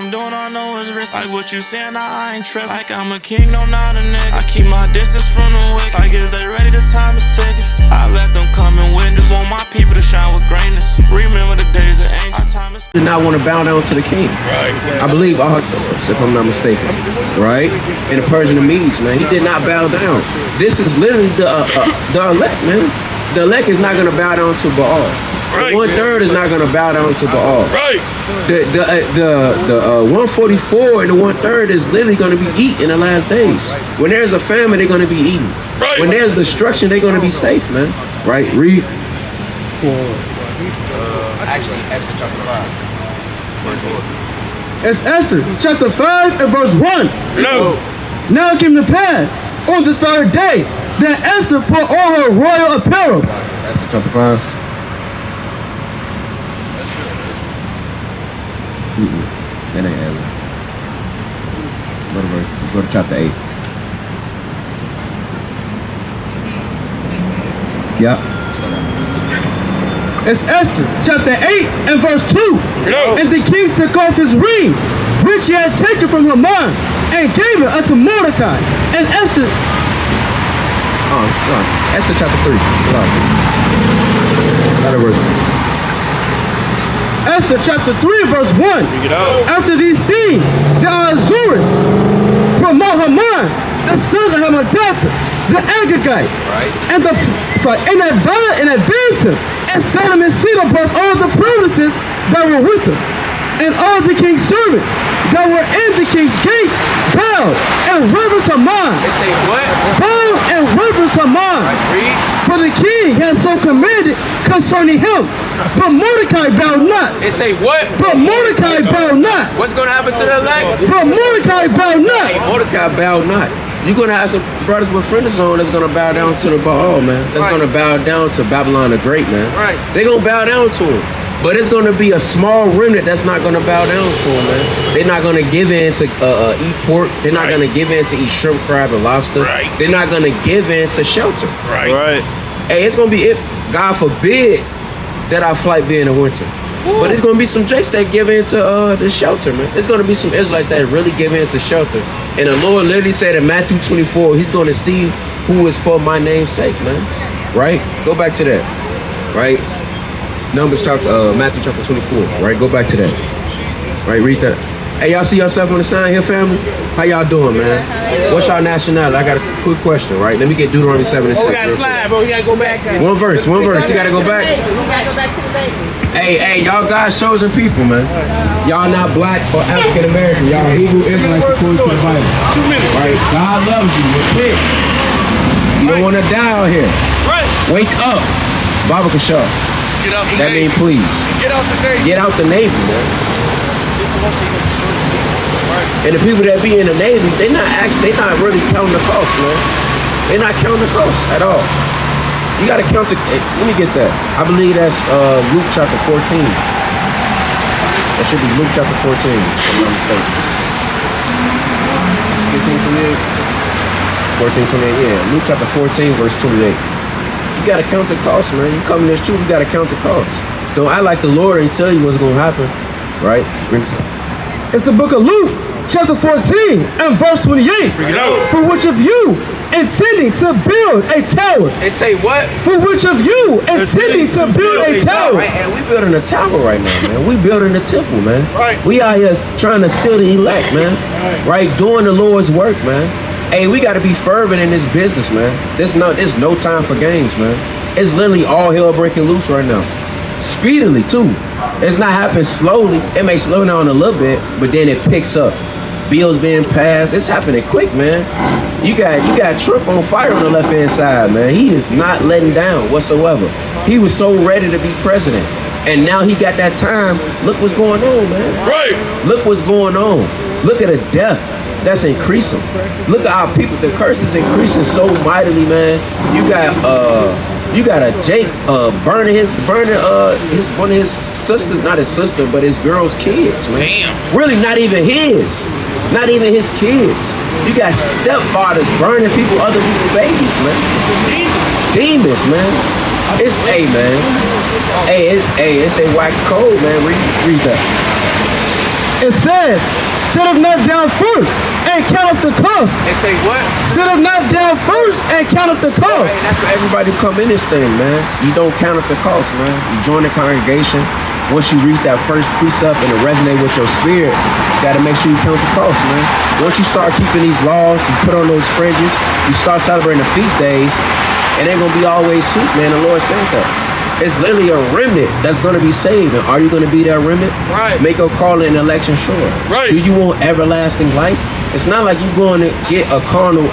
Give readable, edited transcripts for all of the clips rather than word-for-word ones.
I'm doing, I know it's risky. Like what you saying, nah, I ain't tripping. Like I'm a king, no, not a nigga. I keep my distance from the wicked. Like is they ready, the time is ticking. I let them come and witness. Want my people to shine with greatness. Remember the days of angels. Our time is. Did not want to bow down to the king. Right. I believe Ahasuerus, if I'm not mistaken. Right? In the Persian Medes, man, he did not bow down. This is literally the elect, man. The elect is not going to bow down to Baal. Right. 1/3 is not going to bow down to Baal. Right. The 144 and the 1/3 is literally going to be eaten in the last days. When there's a famine, they're going to be eaten. Right. When there's destruction, they're going to be safe, man. Right? Read. Actually, Esther chapter 5. It's Esther chapter 5 and verse 1. No. Now it came to pass on the 3rd day that Esther put on her royal apparel. Esther chapter 5. That ain't Esther. Go to chapter 8. Yep. It's Esther chapter 8 and verse 2. No. And the king took off his ring, which he had taken from Haman, and gave it unto Mordecai. And Esther. Oh, sorry. Esther chapter 3. Sorry. Another verse. Esther chapter 3 verse 1. After these things, the Ahasuerus promote Haman, the son of Hammedatha, the Agagite, Right. and advanced him, and set him in seat above all the provinces that were with him, and all the king's servants that were in the king's gate bowed and reverenced Haman. They say what? Bowed and reverenced Haman. Read. For the king has so commanded concerning him. But Mordecai bowed not. They say what? But Mordecai bowed not. What's going to happen to the elect? But Mordecai bowed not. Mordecai bowed not. You're going to have some brothers with friends on that's going to bow down to the Baal, man. That's going to bow down to Babylon the Great, man. Right. They're going to bow down to him. But it's going to be a small remnant that's not going to bow down to him, man. They're not going to give in to eat pork. They're not going to give in to eat shrimp, crab, and lobster. Right. They're not going to give in to shelter. Right. Hey, it's going to be, God forbid that our flight be in the winter. But it's going to be some Jakes that give in to the shelter, man. There's going to be some Israelites that really give in to shelter. And the Lord literally said in Matthew 24, he's going to see who is for my name's sake, man. Right? Go back to that. Right? Numbers chapter, Matthew chapter 24. Right? Go back to that. Right? Read that. Hey, y'all see yourself on the sign here, family? How y'all doing, man? What's y'all nationality? I got a quick question, right? Let me get Deuteronomy 7 and 6. We got to slide, bro. He got to go back. One verse. You got to go back. We got to go back to the baby. Hey, y'all God's chosen people, man. Y'all not black or African American. Y'all Hebrew Israelites according to the Bible. 2 minutes. Right? God loves you. Repent. You don't want to die out here. Right. Wake up. Baba Kashar. Get out the That Navy. means please. Get out the Navy. Get out the Navy, man. And the people that be in the Navy, they not really counting the cost, man. They're not counting the cost at all. You gotta count the, let me get that. I believe that's Luke chapter 14. That should be Luke chapter 14, if I'm not mistaken. 15:28? 14:28, yeah. Luke chapter 14, verse 28. You gotta count the cost, man. You come in this truth, you gotta count the cost. Don't act like the Lord ain't tell you what's gonna happen, right? It's the book of Luke, chapter 14 and verse 28. For which of you intending to build a tower? They say what? For which of you intending to build a tower? Right, and we building a tower right now, man. We building a temple, man. Right. We out here trying to seal the elect, man. Right, doing the Lord's work, man. Hey, we got to be fervent in this business, man. There's no time for games, man. It's literally all hell breaking loose right now. Speedily too. It's not happening slowly. It may slow down a little bit, but then it picks up. Bills being passed. It's happening quick, man. You got Trump on fire on the left hand side, man. He is not letting down whatsoever. He was so ready to be president, and now he got that time. Look what's going on, man. Right. Look what's going on. Look at the death that's increasing. Look at our people. The curse is increasing so mightily, man. You got a Jake burning one of his sisters, not his sister, but his girl's kids, man. Damn. Really, not even his kids. You got stepfathers burning other people's babies, man. Demons, man. It's man. It's a wax cold, man. Read that. It says, sit up not down first and count up the cost. And say what? Sit up not down first and count up the cost. Hey, that's why everybody come in this thing, man. You don't count up the cost, man. You join the congregation. Once you read that first precept and it resonate with your spirit, you gotta make sure you count the cost, man. Once you start keeping these laws, you put on those fringes, you start celebrating the feast days, it ain't gonna be always sweet, man. The Lord said that. It's literally a remnant that's gonna be saved. And are you gonna be that remnant? Right. Make your call and election sure. Right. Do you want everlasting life? It's not like you're going to get a carnal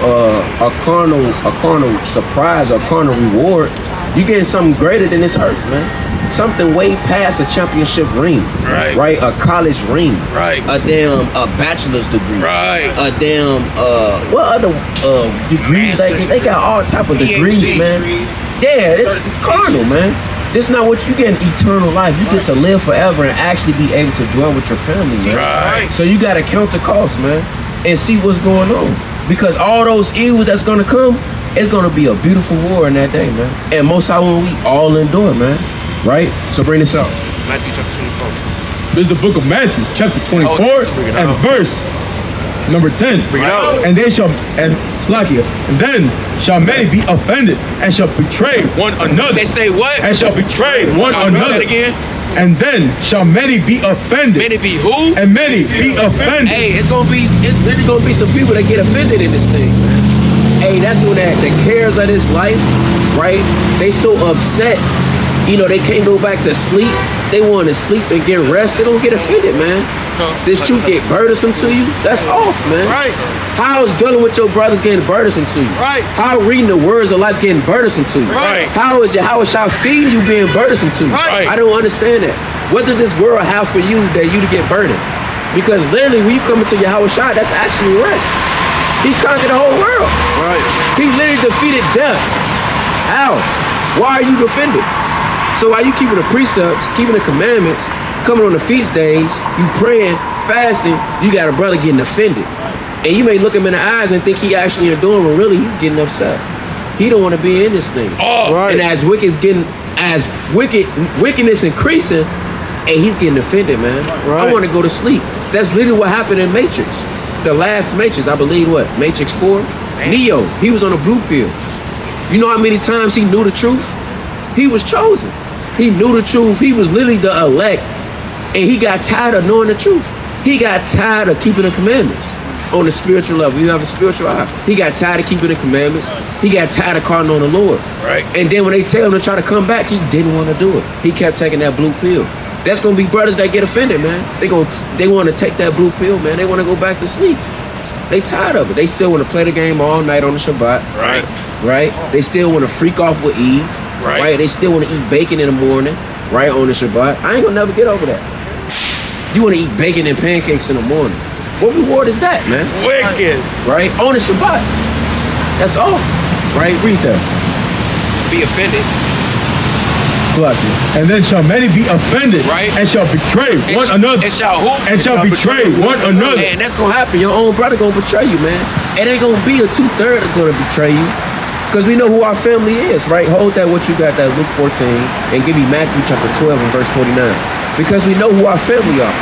surprise, a carnal reward. You're getting something greater than this earth, man. Something way past a championship ring. Right. Right? A college ring. Right. A damn bachelor's degree. Right. A damn what other degrees they got all type of degrees, man. Yeah, it's carnal, man. This not what you get in eternal life. You get to live forever and actually be able to dwell with your family, man. Right. So you gotta count the cost, man, and see what's going on. Because all those evils that's gonna come, it's gonna be a beautiful war in that day, man. And most of when we all endure, man. Right? So bring this out. Matthew chapter 24. This is the book of Matthew, chapter 24, bring it and out. verse number 10. Bring it out. And they shall, and Slakia, and then shall many be offended, and shall betray one another. They say what? And shall betray one Read another. that again. And then shall many be offended. Many be who? And many be offended. Hey, it's really gonna be some people that get offended in this thing, man. Hey, that's when the cares of this life, right? They so upset. You know, they can't go back to sleep. They want to sleep and get rest. They don't get offended, man. This truth get burdensome to you. That's off, man. Right. How is dealing with your brothers getting burdensome to you? Right. How reading the words of life getting burdensome to you? Right. How is y'all feeding you being burdensome to you? Right. I don't understand that. What does this world have for you that you to get burdened? Because literally, when you come into Yahweh Shai, that's actually rest. He conquered the whole world. Right. He literally defeated death. How? Why are you offended? So while you keeping the precepts, keeping the commandments, coming on the feast days, you praying, fasting, you got a brother getting offended. And you may look him in the eyes and think he actually enduring, but really he's getting upset. He don't want to be in this thing. Oh, right. And as wickedness increasing, and he's getting offended, man. Right. I want to go to sleep. That's literally what happened in Matrix. The last Matrix, I believe what? Matrix 4? Neo, he was on a blue pill. You know how many times he knew the truth? He was chosen. He knew the truth. He was literally the elect. And he got tired of knowing the truth. He got tired of keeping the commandments on the spiritual level. You have a spiritual eye. He got tired of keeping the commandments. He got tired of calling on the Lord. Right. And then when they tell him to try to come back, he didn't want to do it. He kept taking that blue pill. That's gonna be brothers that get offended, man. They want to take that blue pill, man. They want to go back to sleep. They tired of it. They still want to play the game all night on the Shabbat. Right. Right? They still want to freak off with Eve. Right. They still want to eat bacon in the morning, right, on the Shabbat. I ain't gonna never get over that. You want to eat bacon and pancakes in the morning. What reward is that, man? Wicked. Right? On the Shabbat. That's off. Right? Read that. Be offended. And then shall many be offended, Right. and shall betray one another. And shall who? And shall betray one another. And that's gonna happen. Your own brother gonna betray you, man. It ain't gonna be a 2/3 that's gonna betray you. Because we know who our family is, right? Hold that what you got, that Luke 14, and give me Matthew chapter 12 and verse 49. Because we know who our family are,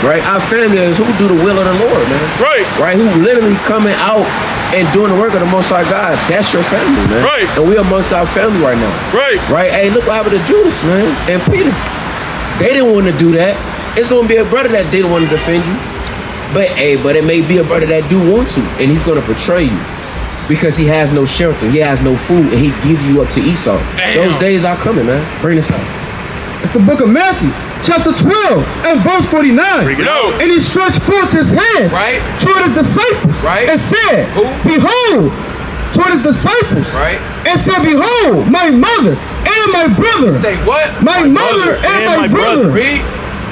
right? Our family is who do the will of the Lord, man. Right. Right? Who literally coming out and doing the work of the Most High God. That's your family, man. Right. And we amongst our family right now. Right. Right? Hey, look what happened to Judas, man, and Peter. They didn't want to do that. It's gonna be a brother that didn't want to defend you. But it may be a brother that do want to, and he's gonna betray you. Because he has no shelter, he has no food, and he give you up to Esau. Damn. Those days are coming, man. Bring this out. It's the book of Matthew, chapter 12, and verse 49. Bring it out. And he stretched forth his hands Right. toward his disciples, Right. and said, Who? Behold, toward his disciples, Right. and said, Behold, my mother and my brother. Say what? My mother and my brother. Read.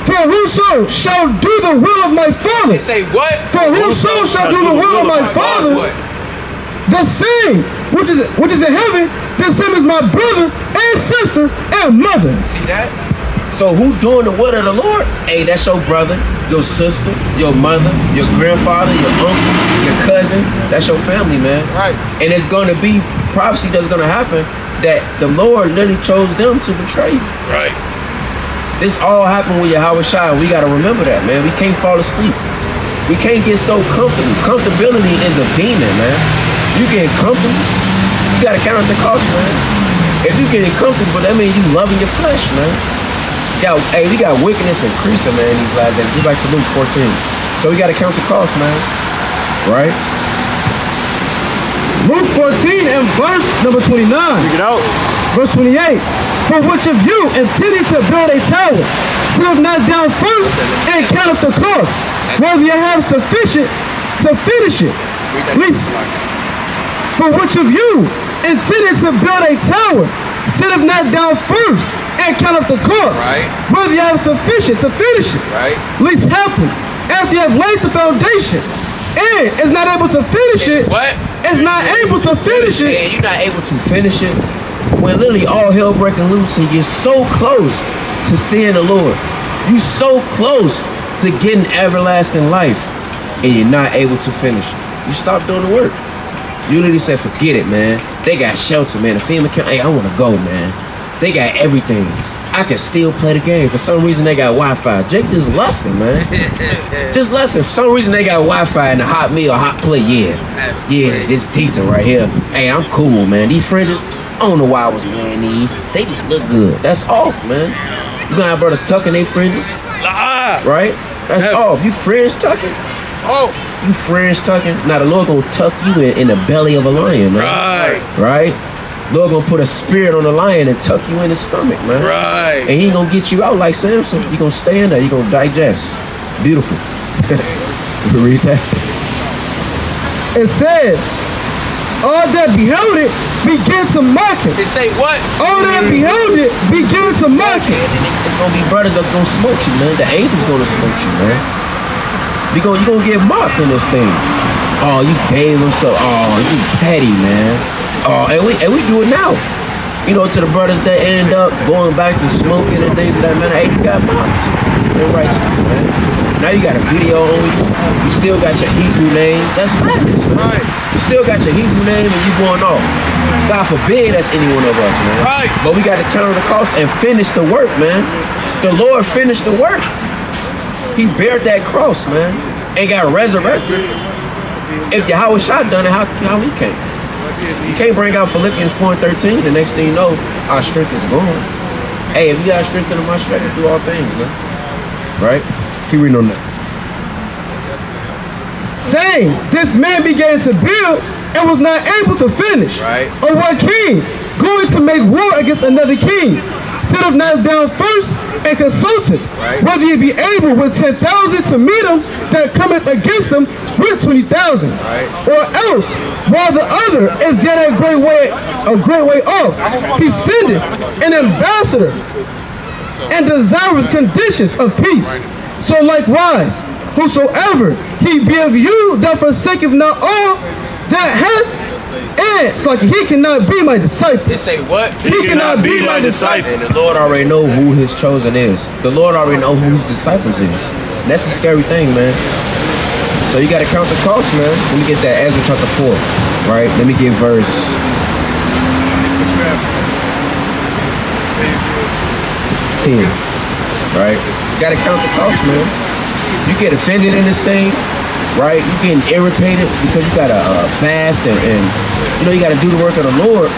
For whoso shall do the will of my Father. They say what? For whoso shall do the will of my Father. What? The same which is in heaven, the same is my brother and sister and mother. See that? So who doing the will of the Lord? Hey, that's your brother, your sister, your mother, your grandfather, your uncle, your cousin. That's your family, man. Right. And it's gonna be prophecy that's gonna happen that the Lord literally chose them to betray you. Right. This all happened with Yahweh Shai. We got to remember that, man. We can't fall asleep. We can't get so comfortable. Comfortability is a demon, man. You get comfortable, you got to count the cost, man. If you getting comfortable, that means you loving your flesh, man. Yeah, hey, we got wickedness increasing, man, these last days. Get back to Luke 14. So we got to count the cost, man. Right? Luke 14 and verse number 29. Bring it out. Verse 28. For which of you intending to build a tower, sit not down first and count up the cost, whether you have sufficient to finish it. Listen. For which of you intending to build a tower, sit not down first and count up the cost, Right. whether you have sufficient to finish it. Right. Least happily, after you have laid the foundation and is not able to finish it, What? is not able to finish it. And you're not able to finish it when literally all hell breaking loose and you're so close to seeing the Lord. You so close to getting everlasting life and you're not able to finish it. You stop doing the work. You literally said, forget it, man. They got shelter, man. The FEMA camp, hey, I want to go, man. They got everything. I can still play the game. For some reason, they got Wi-Fi. Jake just lusting, man. Just lusting. For some reason, they got Wi-Fi and a hot meal, hot plate. Yeah, it's decent right here. Hey, I'm cool, man. These fringes, I don't know why I was wearing these. They just look good. That's off, man. You gonna have brothers tucking their fringes, right? That's off. You fringe tucking? Oh. You fringe tucking? Now the Lord gonna tuck you in the belly of a lion, man. Right? Lord gonna put a spirit on the lion and tuck you in his stomach, man. Right. And he ain't gonna get you out like Samson. You gonna stay in there. You gonna digest. Beautiful. Read that. It says, all that beheld it began to mock him. They say what? All that beheld it began to mock him. It's gonna be brothers that's gonna smoke you, man. The angel's gonna smoke you, man. You gonna get mocked in this thing. Oh, you gave him so. Oh, you petty, man. Oh, and we do it now. You know, to the brothers that end up going back to smoking and things of that matter. Hey, you got mocked. They're righteous, man. Now you got a video on you. You still got your Hebrew name. That's madness, man. You still got your Hebrew name and you going off. God forbid that's any one of us, man. Right. But we got to count the cost and finish the work, man. The Lord finished the work. He bared that cross, man, and got resurrected. If Yahweh Shai done it, how we can't? You can't bring out Philippians 4 and 13. The next thing you know, our strength is gone. Hey, if you got strength in my strength, do all things, man. Right? Keep reading on that. Saying, this man began to build and was not able to finish. Right. Or what king, going to make war against another king, sit up not down first and consulted, Right. whether he be able with 10,000 to meet him that cometh against him with 20,000. Right. Or else, while the other is yet a great way off, he sendeth an ambassador and desireth conditions of peace. So likewise, whosoever he be of you that forsaketh not all that hath, and so like he cannot be my disciple. They say what? He cannot be my disciple. And the Lord already know who his chosen is. The Lord already knows who his disciples is. And that's a scary thing, man. So you got to count the cost, man. Let me get that Ezra chapter 4, right? Let me get verse 10, right? You got to count the cost, man. You get offended in this thing, right? You getting irritated because you got to fast and you know you got to do the work of the Lord.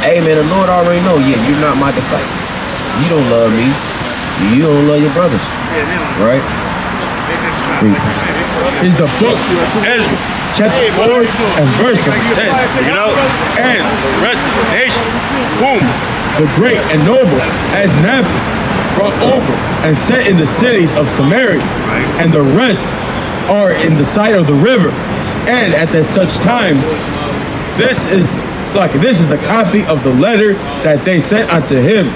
Hey, man, the Lord already know, yeah, you're not my disciple. You don't love me. You don't love your brothers, right? Is the book Ezra, chapter 4 and verse 10. You know, and the rest of the nation, whom the great and noble as Nabi brought over and set in the cities of Samaria, and the rest are in the side of the river. And at that such time, this is the copy of the letter that they sent unto him.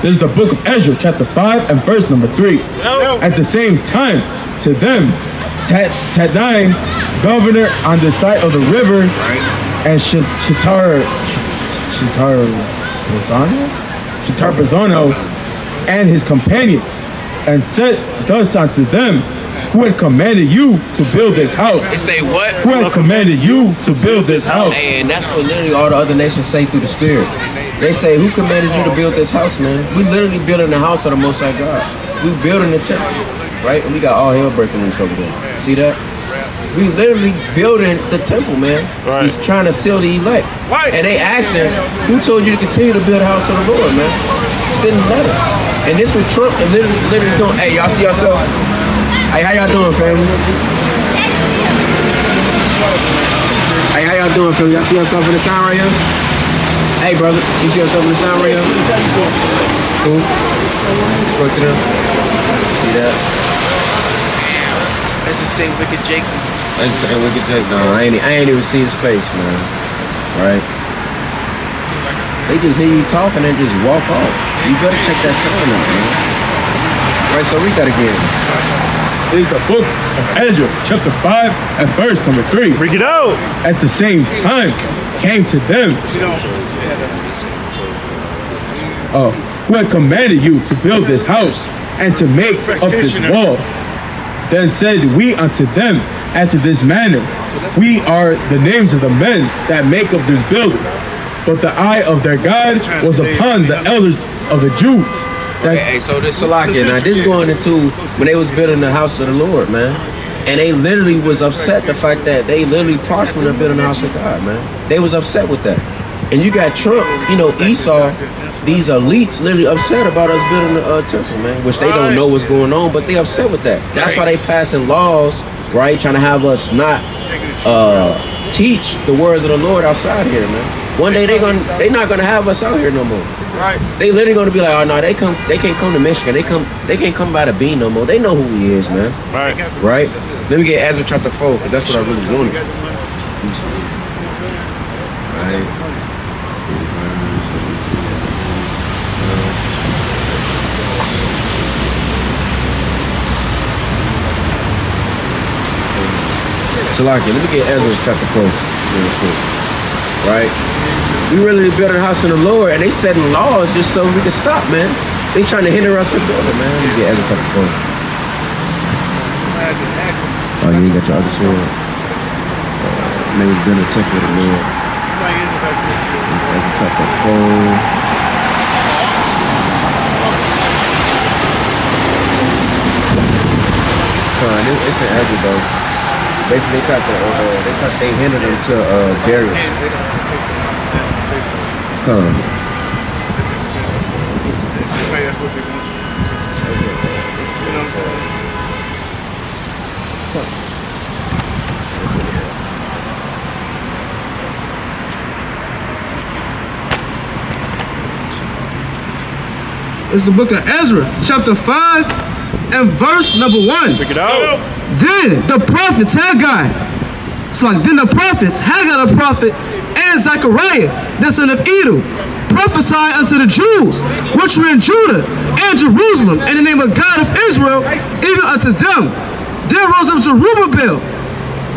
This is the book of Ezra, chapter 5 and verse number 3. At the same time, to them, Tadine, governor on the side of the river, and Shatar Bazano, and his companions, and said thus unto them, Who had commanded you to build this house? It say what? Who had commanded you to build this house? And that's what literally all the other nations say through the Spirit. They say, who commanded you to build this house, man? We literally building the house of the Most High God. We building the temple, right? And we got all hell breaking loose over there. See that? We literally building the temple, man. Right. He's trying to seal the elect. Right. And they asking, who told you to continue to build the house of the Lord, man? Sending letters. And this with Trump and literally doing, hey, y'all see yourself? Hey, how y'all doing, family? Hey, how y'all doing, family? Y'all see yourself in the sign right here? Hey, brother, you see yourself in the sign right here? Cool. Spoke to them. See that? That's the same wicked Jake. That's the same wicked Jake. No, I ain't even see his face, man. Right? They just hear you talking and just walk off. You better check that sign out, man. Right, so read that again. Is the book of Ezra, chapter 5 and verse number 3. Bring it out. At the same time came to them. Who had commanded you to build this house and to make up this wall? Then said we unto them after this manner, we are the names of the men that make up this building. But the eye of their God was upon the elders of the Jews. Hey, so this Salakia, now this going into when they was building the house of the Lord, man. And they literally was upset the fact that they literally prospered in building the house of God, man. They was upset with that. And you got Trump, you know, Esau, these elites literally upset about us building the temple, man. Which they don't know what's going on, but they upset with that. That's why they passing laws, right? Trying to have us not teach the words of the Lord outside here, man. One day they not gonna have us out here no more. Right. They literally gonna be like, oh no, they can't come to Michigan. They can't come by the bean no more. They know who he is, man. Right. Right? Let me get Ezra chapter 4, because that's what I really wanted. Right. Salakia, let me get Ezra chapter 4 real quick. Right? We really building a house in the Lord, and they setting laws just so we can stop, man. They trying to hinder us from building, man. Let me get Ezra chapter 4. Oh, yeah, you got your other sword. They was building a temple of the Lord. Ezra chapter 4. It's an Ezra though. Basically, they hindered them to Darius. Come. That's what they want you. You know what I'm saying? It's the book of Ezra, chapter 5 and verse number 1. Bring it out. Then the prophets Haggai, then the prophets Haggai the prophet and Zechariah the son of Edo prophesied unto the Jews which were in Judah and Jerusalem in the name of God of Israel, even unto them. There rose up Zerubbabel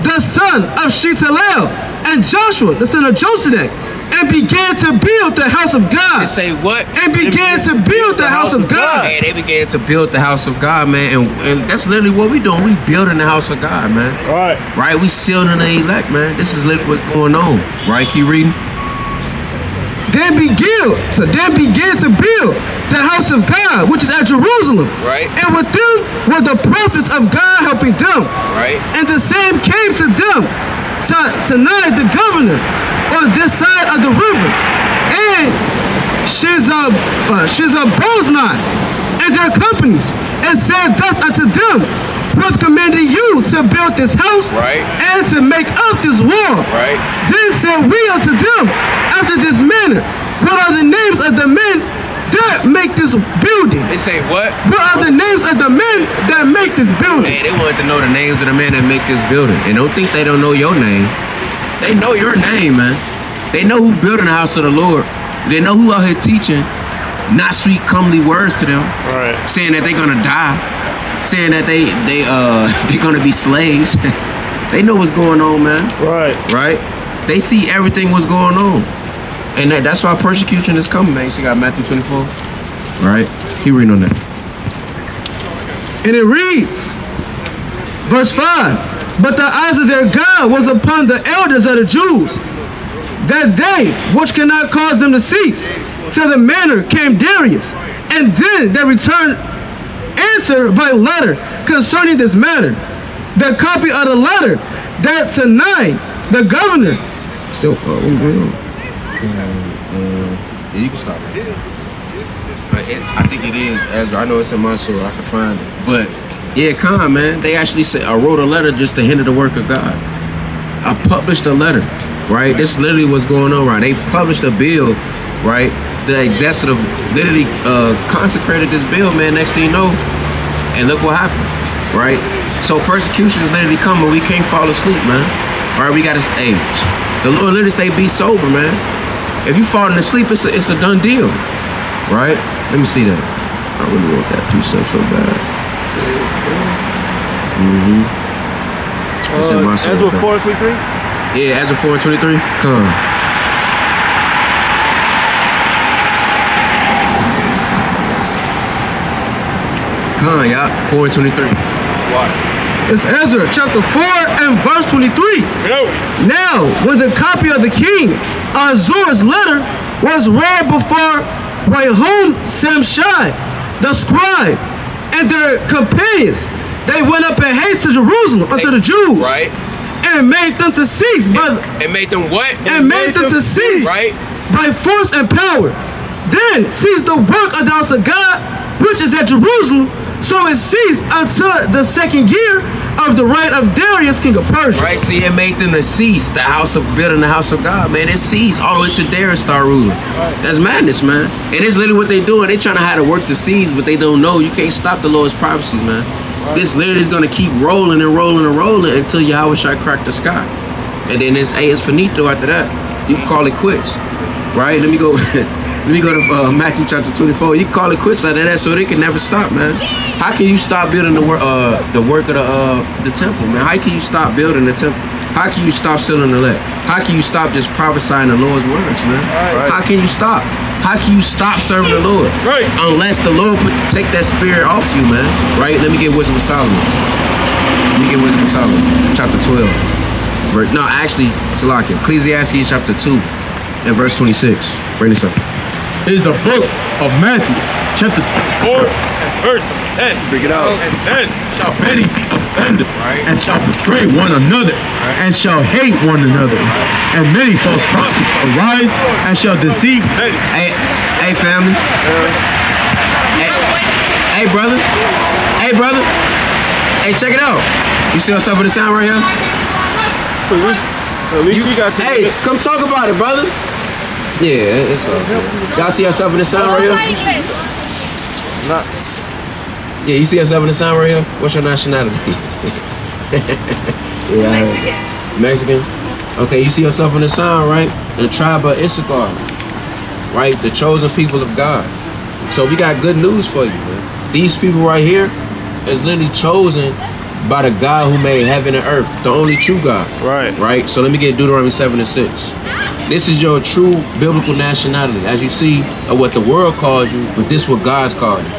the son of Shealtiel and Joshua the son of Josedek, and began to build the house of God. They say what? And began to build the house of God. Hey, they began to build the house of God, man. And that's literally what we doing. We building the house of God, man. Right. Right? We sealing the elect, man. This is literally what's going on. Right? Keep reading. Then began to build the house of God, which is at Jerusalem. Right. And with them were the prophets of God helping them. Right. And the same came to them, Tanai the governor, on this side of the river, and Shizabozna and their companies, and said thus unto them, was commanding you to build this house, right, and to make up this wall. Right. Then said we unto them after this manner, what are the names of the men that make this building? They say what? What are the names of the men that make this building? Hey, they wanted to know the names of the men that make this building. And don't think they don't know your name. They know your name, man. They know who building the house of the Lord. They know who out here teaching not sweet, comely words to them. Right. Saying that they're gonna die. Saying that they're gonna be slaves. They know what's going on, man. Right. Right? They see everything what's going on. And that's why persecution is coming, man. You see, got Matthew 24. Right? Keep reading on that. And it reads, Verse 5. But the eyes of their God was upon the elders of the Jews, that they which cannot cause them to cease, till the manner came Darius. And then they returned answer by letter concerning this matter. The copy of the letter that tonight the governor. Still, yeah, you can stop it. I think it is Ezra. I know it's in my soul. I can find it. But yeah, man. They actually said I wrote a letter just to hinder the work of God. I published a letter, right? This literally what's going on, right? They published a bill, right? The executive literally consecrated this bill, man. Next thing you know, and look what happened, right? So persecution is literally coming. We can't fall asleep, man. All right, we gotta. Hey, the Lord literally say, be sober, man. If you falling asleep, it's a done deal, right? Let me see that. I really want that precept so bad. Ezra 4:23. Yeah, Ezra 4:23. Come. Come on, y'all. 4:23. It's Ezra chapter 4 and verse 23. Now, when the copy of the king Azur's letter was read before Rehum Samshai, the scribe, and their companions, they went up in haste to Jerusalem unto the Jews, right? And made them to cease and made them what? And made them to cease, right? By force and power. Then ceased the work of the house of God, which is at Jerusalem. So it ceased until the second year of the reign of Darius, king of Persia. Right, see, it made them to cease the house of building the house of God, man. It ceased all the way to Darius start ruling. That's madness, man. And it's literally what they're doing. They're trying to hide the work to cease, but they don't know. You can't stop the Lord's prophecies, man. This literally is going to keep rolling and rolling and rolling until Yahweh shall crack the sky. And then it's finito after that. You can call it quits, right? Let me go to Matthew chapter 24. You can call it quits out of that, so they can never stop, man. How can you stop building the work of the temple, man? How can you stop building the temple? How can you stop selling the elect? How can you stop just prophesying the Lord's words, man? Right. How can you stop? How can you stop serving the Lord? Right. Unless the Lord take that spirit off you, man. Right? Let me get wisdom of Solomon. Chapter 12. No, actually, Salakia. Ecclesiastes chapter 2 and verse 26. Bring this up. Is the book of Matthew, chapter 24 and verse 10. Bring it out. And then shall many be offended, and shall betray one another, and shall hate one another, and many false prophets shall arise, and shall deceive many. Hey, family. Hey, brother. Hey, check it out. You see yourself in the sound right here? At least you got to. Hey, come talk about it, brother. Yeah, it's all good. Y'all see yourself in the sound right here? Not. Yeah, you see yourself in the sound right here? What's your nationality? Yeah, Mexican. Okay, you see yourself in the sound, right? The tribe of Issachar, right? The chosen people of God. So we got good news for you, man. These people right here is literally chosen by the God who made heaven and earth, the only true God. Right. Right? So let me get Deuteronomy 7:6. This is your true biblical nationality. As you see, of what the world calls you, but this is what God's called you.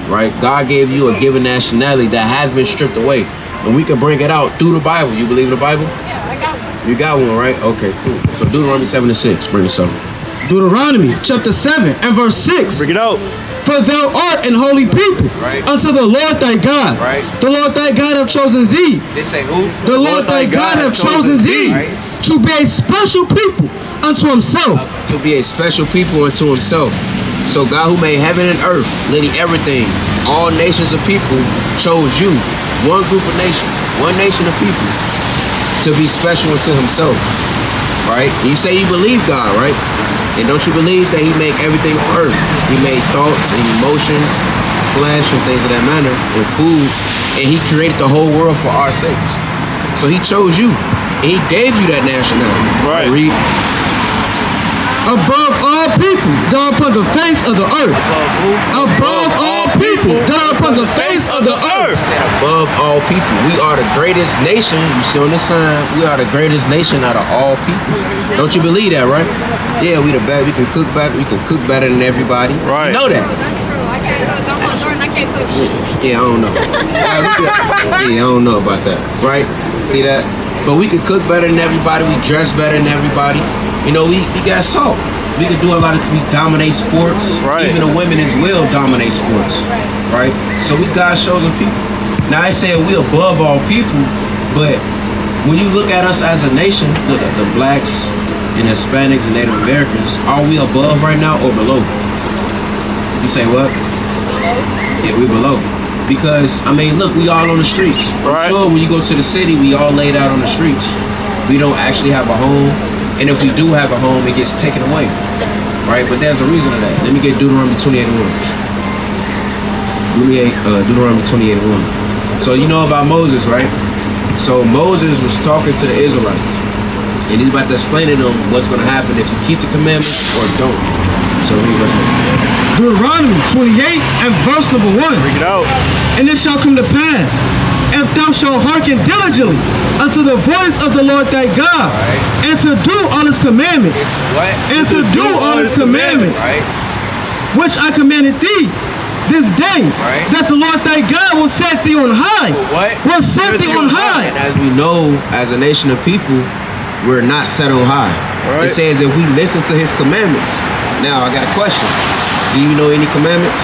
Right? God gave you a given nationality that has been stripped away. And we can bring it out through the Bible. You believe in the Bible? Yeah, I got one. You got one, right? Okay, cool. So Deuteronomy 7:6. Bring this up. Deuteronomy chapter 7 and verse 6. Bring it out. For thou art an holy people, right, unto the Lord thy God. Right. The Lord thy God have chosen thee. They say who? The Lord thy God have chosen thee, right, to be a special people unto himself. To be a special people unto himself. So God who made heaven and earth, literally everything, all nations of people, chose you, one group of nations, one nation of people, to be special unto himself. Right? You say you believe God, right? And don't you believe that he made everything on earth? He made thoughts and emotions, flesh and things of that manner, and food. And he created the whole world for our sakes. So he chose you. And he gave you that nationality. Right. Read. Above all people that are upon the face of the earth. Above all people that are upon the face of the earth. Above all people. We are the greatest nation. You see on the sign, we are the greatest nation out of all people. Don't you believe that, right? Yeah, we the best. We can cook better. We can cook better than everybody. Right. You know that. Yeah, I don't know. Yeah, I don't know about that. Right? See that? But we can cook better than everybody. We dress better than everybody. You know, we got salt. We can do a lot of, we dominate sports. Right. Even the women as well dominate sports. Right? So we God's chosen people. Now I say we above all people, but when you look at us as a nation, the blacks and Hispanics and Native Americans, are we above right now or below? You say what? Yeah, we're below. Because, I mean, look, we all on the streets. Right. Sure, when you go to the city, we all laid out on the streets. We don't actually have a home. And if we do have a home, it gets taken away. Right? But there's a reason to that. Let me get Deuteronomy 28:1. Deuteronomy 28:1. So you know about Moses, right? So Moses was talking to the Israelites. And he's about to explain to them what's going to happen if you keep the commandments or don't. So read verse 1. Deuteronomy 28 and verse number 1. Bring it out. And it shall come to pass, if thou shalt hearken diligently unto the voice of the Lord thy God, and to do all his commandments, What? and to do all his commandments, Right? which I commanded thee this day, Right. that the Lord thy God will set thee on high. What? Will set thee on high. And as we know, as a nation of people, we're not set on high. Right. It says if we listen to his commandments. Now, I got a question. Do you know any commandments?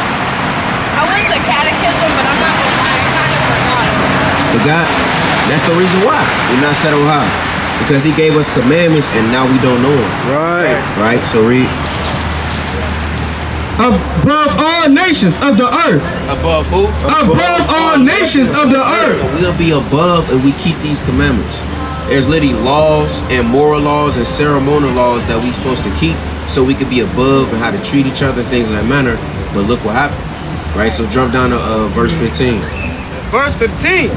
I went to catechism, but I'm not gonna lie, I kind of forgot. Forgot? That's the reason why we're not set on high. Because he gave us commandments and now we don't know them. Right. Right? So read. Above all nations of the earth. Above who? Above all nations of the earth. So we'll be above if we keep these commandments. There's literally laws and moral laws and ceremonial laws that we're supposed to keep so we could be above and how to treat each other and things of that manner. But look what happened. Right? So jump down to verse 15. Verse 15.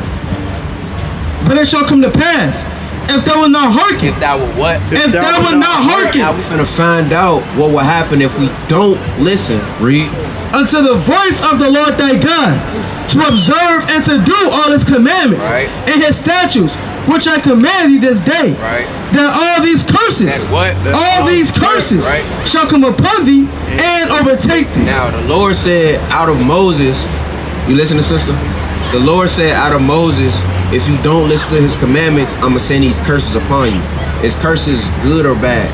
But it shall come to pass, if thou wilt not hearken, If thou will what? if thou wilt not Now hearken we finna find out what will happen if we don't listen. Read. unto the voice of the Lord thy God, to observe and to do all his commandments Right. and his statutes, which I command thee this day, Right. that all these curses, That what? all these curses Right. shall come upon thee and overtake thee. Now the Lord said out of Moses, you listen to sister? The Lord said out of Moses, if you don't listen to his commandments, I'm gonna send these curses upon you. Is curses good or bad?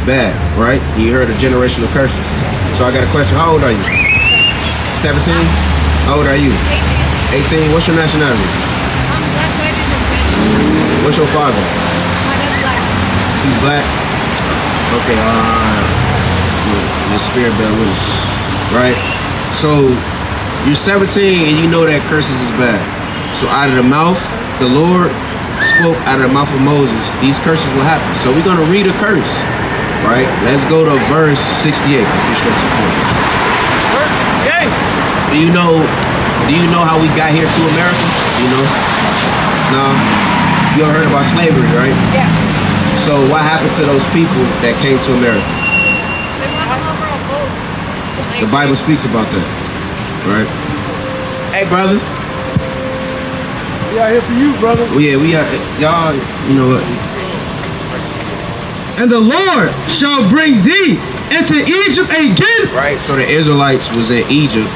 Bad, right? You heard of generational curses. So I got a question. How old are you? 17? How old are you? 18. What's your nationality? I'm black, white, and Hispanic. What's your father? My dad's black. He's black. Okay, your spirit bear with us, right? So you're 17 and you know that curses is bad. So out of the mouth, the Lord spoke out of the mouth of Moses, these curses will happen. So we're gonna read a curse, right? Let's go to verse 68. Verse 68. Do you know how we got here to America? You know? No? You ever heard about slavery, right? Yeah. So what happened to those people that came to America? They want to over on boats. The Bible speaks about that, right? Hey, brother. We out here for you, brother. Well, yeah, we are. Y'all, you know what? And the Lord shall bring thee into Egypt again. Right? So the Israelites was in Egypt.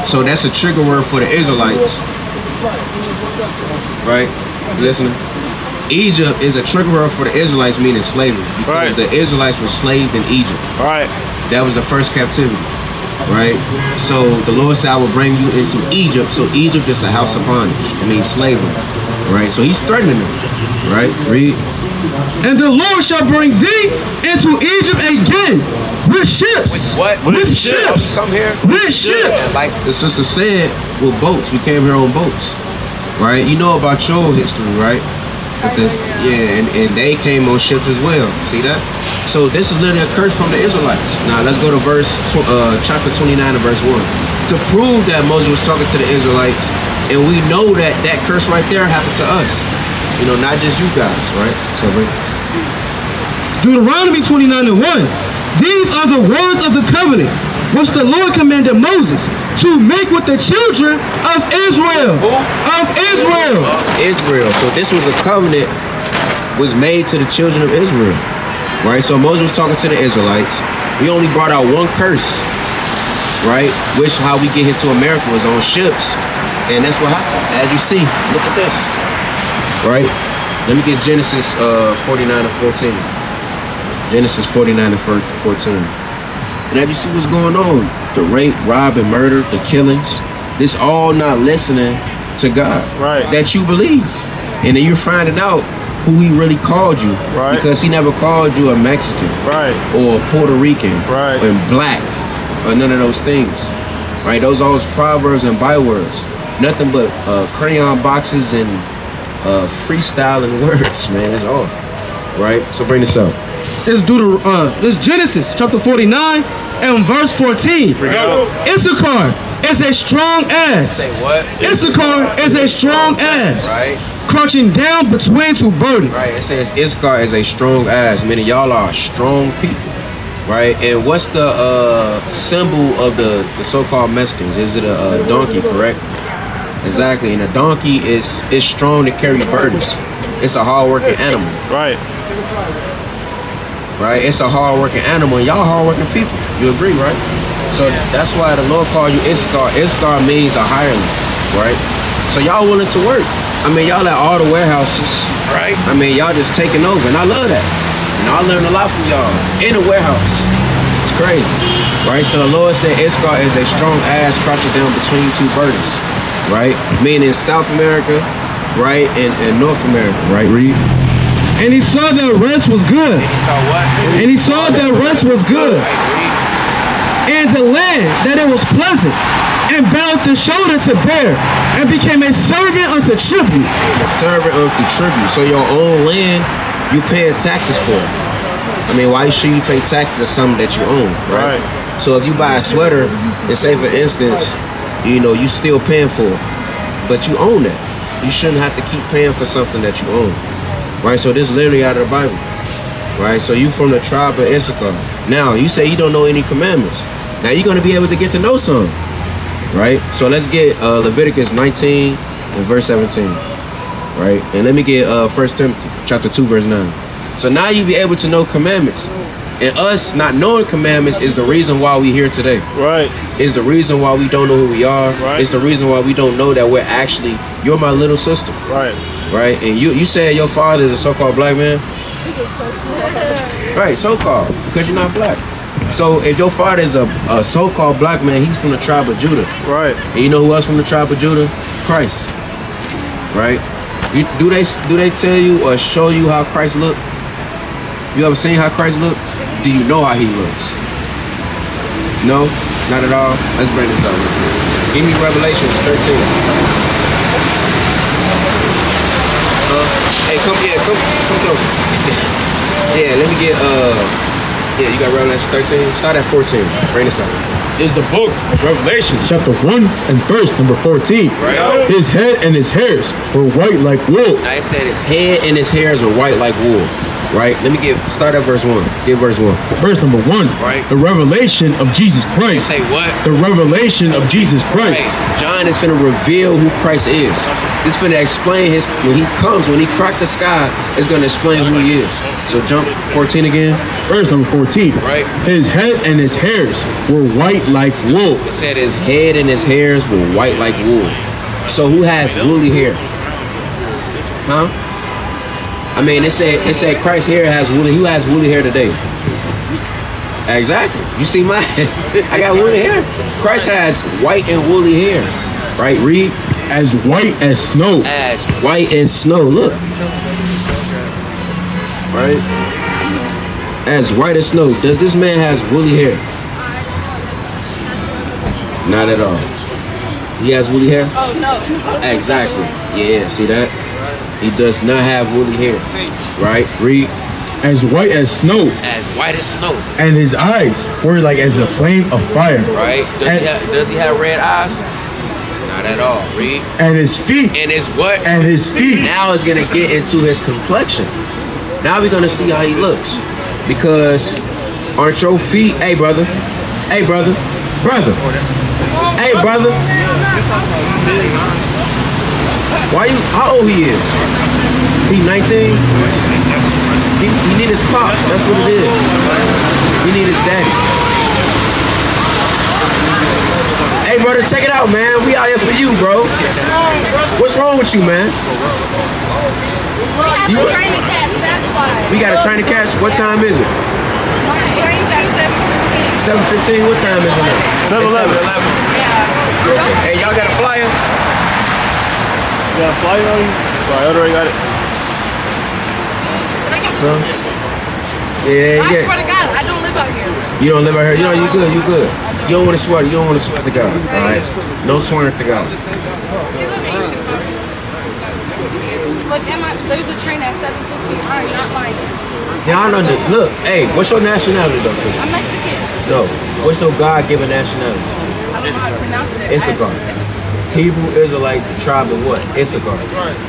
So that's a trigger word for the Israelites. Right? You listening? Egypt is a trigger word for the Israelites, meaning slavery. Because Right. the Israelites were slaved in Egypt. Right. That was the first captivity. Right? So the Lord said, I will bring you into Egypt. So Egypt is a house of bondage. It means slavery. Right? So he's threatening them. Right? Read. And the Lord shall bring thee into Egypt again with ships. What? With ships. Come here. With ships. Like the sister said, with boats. We came here on boats. Right? You know about your history, right? With this, yeah, and they came on ships as well. See that? So this is literally a curse from the Israelites. Now let's go to chapter 29 and verse 1. To prove that Moses was talking to the Israelites, and we know that that curse right there happened to us. You know, not just you guys, right? So Deuteronomy 29 and 1. These are the words of the covenant which the Lord commanded Moses to make with the children of Israel. Of Israel. Israel. So this was a covenant was made to the children of Israel. Right? So Moses was talking to the Israelites. We only brought out one curse. right? Which how we get here to America was on ships. And that's what happened. As you see, look at this, right? Let me get Genesis 49 and 14. Genesis 49 and 14. And as you see what's going on, the rape, rob, and murder, the killings, this all not listening to God. Right. That you believe. And then you're finding out who he really called you. Right. Because he never called you a Mexican. Right. Or Puerto Rican. Right. Or black. Or none of those things. Right? Those are all proverbs and bywords. Nothing but crayon boxes and freestyling words, man. That's all. Right? So bring this up. This Genesis chapter 49 and verse 14. Issachar is a strong ass. Say what? Issachar is a strong ass. Right? Crouching down between two burdens. Right. It says Issachar is a strong ass. Meaning y'all are strong people. Right? And what's the symbol of the so-called Mexicans? Is it a donkey, correct? Exactly. And a donkey is strong to carry burdens. It's a hard-working animal. Right. Right? It's a hard-working animal, and y'all hard-working people. You agree, right? So that's why the Lord called you Issachar. Issachar means a hireling, right? So y'all willing to work. I mean, y'all at all the warehouses, right? I mean, y'all just taking over, and I love that. And I learned a lot from y'all in the warehouse. It's crazy, right? So the Lord said Issachar is a strong ass crouching down between two burdens, right? Meaning South America, right, and North America, right? Read. And he saw that rest was good. And he saw what? And he saw that rest was good. And the land, that it was pleasant, and bowed the shoulder to bear, and became a servant unto tribute. A servant unto tribute. So your own land, you paying taxes for. I mean, why should you pay taxes for something that you own, right? So if you buy a sweater, and say for instance, you know, you still paying for it, but you own that. You shouldn't have to keep paying for something that you own. Right, so this is literally out of the Bible. Right, so you from the tribe of Issachar. Now, you say you don't know any commandments. Now you're going to be able to get to know some. Right, so let's get Leviticus 19 and verse 17. Right, and let me get 1 Timothy chapter 2 verse 9. So now you'll be able to know commandments. And us not knowing commandments is the reason why we're here today. Right. Is the reason why we don't know who we are. Right. It's the reason why we don't know that we're actually, you're my little sister. Right. Right? And you said your father is a so-called black man? Right, so-called, because you're not black. So if your father is a so-called black man, he's from the tribe of Judah. Right. And you know who else from the tribe of Judah? Christ. Right? Do they tell you or show you how Christ looked? You ever seen how Christ looked? Do you know how he looks? No? Not at all? Let's bring this up. Give me Revelations 13. Hey, come closer. Yeah, let me get, yeah, you got Revelation 13? Start at 14. Bring this up. Is the book of Revelation, chapter 1 and verse number 14. Right. His head and his hairs were white like wool. Now it said his head and his hairs were white like wool. Right? Let me start at verse 1. Give verse 1. Verse number 1. Right. The revelation of Jesus Christ. Say what? The revelation of Jesus Christ. Right. John is finna reveal who Christ is. This finna explain when he cracked the sky, it's gonna explain who he is. So jump 14 again. Verse number 14. Right. His head and his hairs were white like wool. It said his head and his hairs were white like wool. So who has woolly hair? Huh? I mean, it said Christ's hair has woolly. Who has woolly hair today? Exactly. You see my I got woolly hair. Christ has white and woolly hair. Right? Read. As white as snow. As white as snow. Look. Right? As white as snow. Does this man has woolly hair? Not at all. He has woolly hair? Oh, no. Exactly. Yeah, see that? He does not have woolly hair. Right? Read. As white as snow. As white as snow. And his eyes were like as a flame of fire. Right? Does he have red eyes? Not at all. Read. And his feet. And his what? And his feet. Now it's going to get into his complexion. Now we're going to see how he looks. Because aren't your feet... Hey, brother. Hey, brother. Brother. Hey, brother. Why you... How old he is? He 19? He need his pops. That's what it is. He need his daddy. brother, check it out, man. We out here for you, bro. What's wrong with you, man? We have to train to catch, that's why. We got to train to catch. What time is it? Train's at 7:15. 7:15. What time is it now? 7:11. Yeah. Hey, y'all got a flyer? You got a flyer on you? I already got it. Yeah, I swear to God, I don't live out here. You don't live out here. You know, you good. You good. You don't want to swear. You don't want to swear to God. All right. No swearing to God. Look, there's a train at 7:15. I'm not lying. Yeah, I know that. Look, hey, what's your nationality though, sister? I'm Mexican. No. What's your God-given nationality? I don't know how to pronounce it. Issachar. Hebrew Israelite, the tribe of what? Issachar.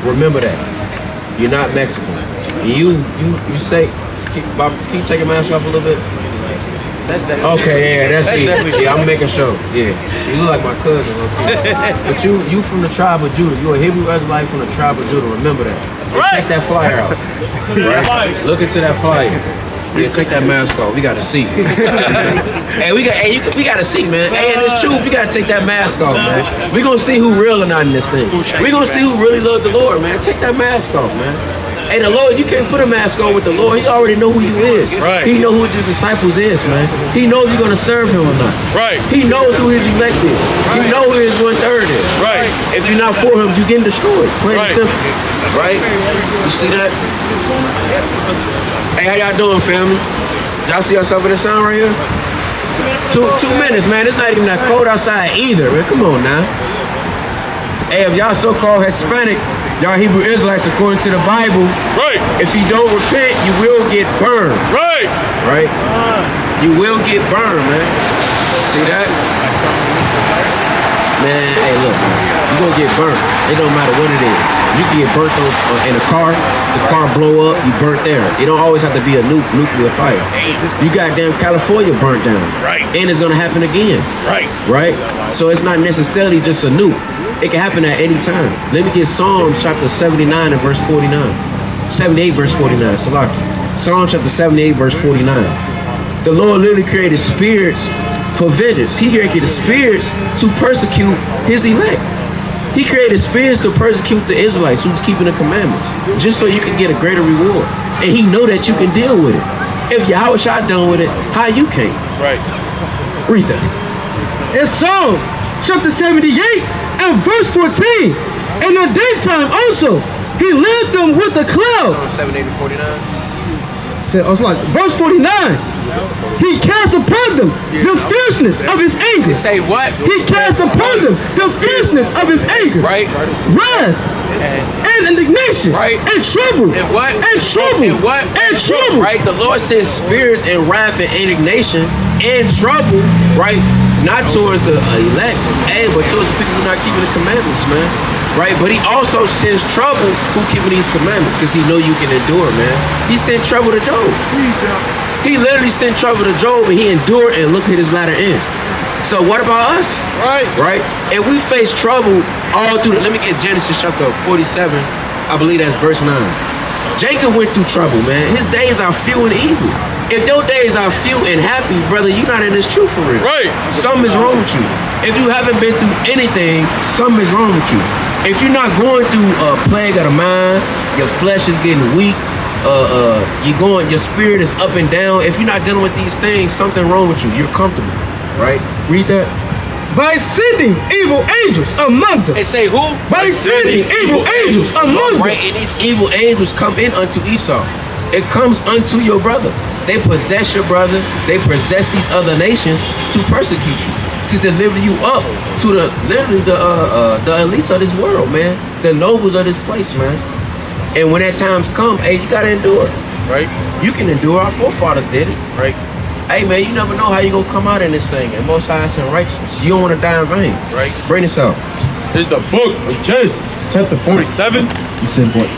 Remember that. You're not Mexican. You say, Bob, can you take your mask off a little bit? That's definitely. Okay, yeah, that's it. definitely- Yeah, I'm making sure. Yeah, you look like my cousin. Okay. But you from the tribe of Judah. You a Hebrew Israelite from the tribe of Judah. Remember that. Yeah, check that flyer out. Right? Look into that flyer. Yeah, take that mask off. We got to see. Hey, we got to see, man. Hey, and it's true. We got to take that mask off, man. We gonna see who real or not in this thing. We gonna see who really love the Lord, man. Take that mask off, man. Hey, the Lord, you can't put a mask on with the Lord. He already know who you is. Right. He know who his disciples is, man. He knows you're gonna serve him or not. Right. He knows who his elect is. He knows who his 1/3 is. Right. If you're not for him, you're getting destroyed. Plain and Right. simple. Right? You see that? Hey, how y'all doing, family? Y'all see yourself in the sun right here? Two minutes, man. It's not even that cold outside either, man. Come on now. Hey, if y'all so-called Hispanic, y'all Hebrew Israelites, according to the Bible, Right. if you don't repent, you will get burned. Right. Right? You will get burned, man. See that? Man, hey, look, man. You gonna get burnt. It don't matter what it is. You can get burnt in a car. The car blow up. You burnt there. It don't always have to be a nuclear fire. You goddamn California burnt down. Right. And it's gonna happen again. Right. Right? So it's not necessarily just a nuke. It can happen at any time. Let me get Psalms chapter 79 and verse 49. 78 verse 49. Salaki. Psalm chapter 78 verse 49. The Lord literally created spirits for vengeance. He created spirits to persecute his elect. He created spirits to persecute the Israelites who's keeping the commandments, just so you can get a greater reward. And he know that you can deal with it. If Yahweh shot done with it, how you can't? Right. Read that. In Psalms chapter 78 and verse 14. In the daytime also, he led them with the cloud. Psalm 78 and 49. Said, oh, it's like verse 49. He cast upon them the fierceness of his anger. Say what? He cast upon them the fierceness of his anger. Right? Wrath and indignation. Right. And trouble. And what? And trouble. And what? And trouble. Right? The Lord sends spirits and wrath and indignation and trouble, right? Not towards the elect, hey, but towards the people who are not keeping the commandments, man. Right? But he also sends trouble who keeping these commandments because he know you can endure, man. He sent trouble to Job. He literally sent trouble to Job and he endured and look at his latter end. So what about us? Right. Right? If we face trouble all through let me get Genesis chapter 47. I believe that's verse 9. Jacob went through trouble, man. His days are few and evil. If your days are few and happy, brother, you're not in this truth for real. Right. Something is wrong with you. If you haven't been through anything, something is wrong with you. If you're not going through a plague of the mind, your flesh is getting weak, your spirit is up and down. If you're not dealing with these things, something wrong with you. You're comfortable, right? Read that. By sending evil angels among them. They say who? By sending evil angels among them. Right, and these evil angels come in unto Esau. It comes unto your brother. They possess your brother. They possess these other nations to persecute you, to deliver you up to the elites of this world, man. The nobles of this place, man. And when that time's come, hey, you gotta endure, right? You can endure. Our forefathers did it, right? Hey, man, you never know how you gonna come out in this thing. And Most High is in righteousness. You don't want to die in vain, right? Bring this up. Here's the book of Genesis, chapter 47. You said what?